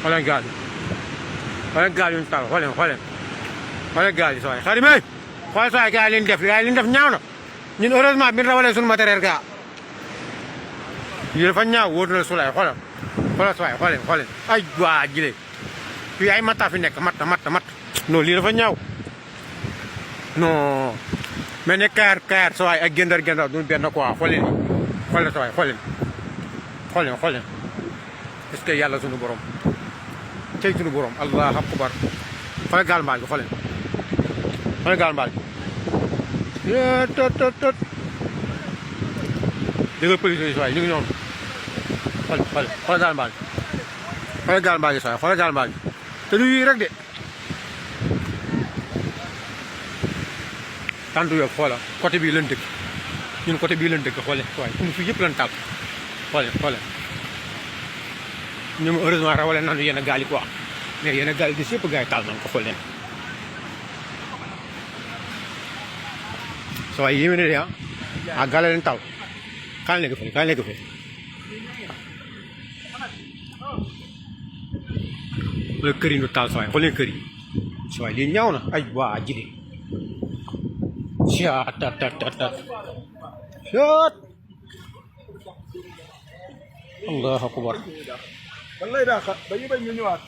xoolal gaal yi xoolal gaal yu ñu taal xoolal gaal yi sooy xarit may xoolal sooy gars yi li ñu def ñaaw na ñun heureusement bi ñu rawalee suñu matériel gaa lii dafa ñaaw wóor na la sulaay xoolal sooy xoolal ay waa jile fii ay matta fi nekk matt non lii dafa ñaaw non mais ne kaar sooy ak gendar duñu benn quoi xoolal sooy xoolal est-ce que yàlla sunu borom tey sunu borom allah akbar xoolal gaal mbaal gi xoolal gaal mbaal gi tot dégg nga police yi sooy ñu ngi ñoom xoolal gaal mbaal gi sooy xoolal gaal mbaal gi te du yii rek de tantu yow xoola côté bii lañ dëkk ñun côté bii lañ dëkk xoole waaye suñu fii yëpp lañ taal xoole ñoom heureusement rawale nañu yenn gaal yi quoi mais yenn gaal yi gis yëpp gars yi taal nañ ko xool leen so waaye yéeme na de ah gaal leen taal kaay nekk fële xoolal kër yi ñu taal soo xool leen kër yi soo lii ñaaw na ay waa jide tat allahu akbar wallaay daa xa dañuy bañ ñu ñëwaat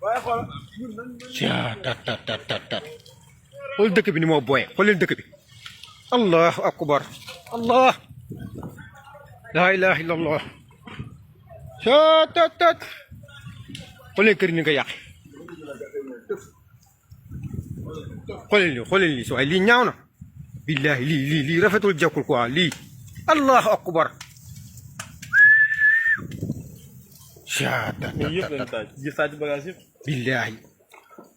waaye xool tat xool dëkk bi ni moo booyee xool leen dëkk bi allahu akbar allah la ilaha illallah tat xool leen kër yi ni nga yàqe xool leen lii waaye lii ñaaw na billahi lii rafetul jekkul quoi lii allahu akbar billahi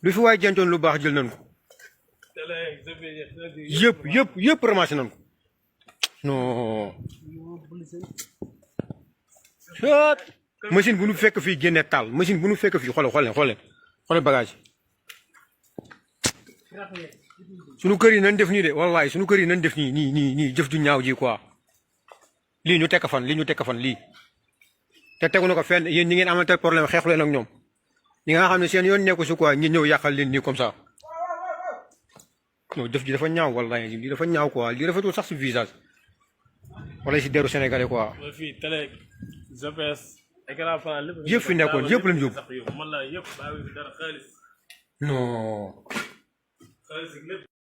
lu fi waay jantoon lu baax jël nañ ko yëpp ramassé nañ ko non machine bu nu fekk fii génne taal machine bu nu fekk fii xoolal bagage sunu kër yi nañ def nii de wallahi sunu kër yi nañ def nii jëf ju ñaaw ji quoi lii ñu tekk fan lii te tegu na ko fenn yéen ñi ngeen amante problème xeexu leen ak ñoom ñi nga xam ne seen yoon nekku si quoi ñi ñëw yàqal leen nii comme ça non jëf ji dafa ñaaw wallahi lii dafa ñaaw quoi lii rafetul sax si visage wala si deru sénégalais quoi yëpp fi nekkoon yëpp lañ yóbbu non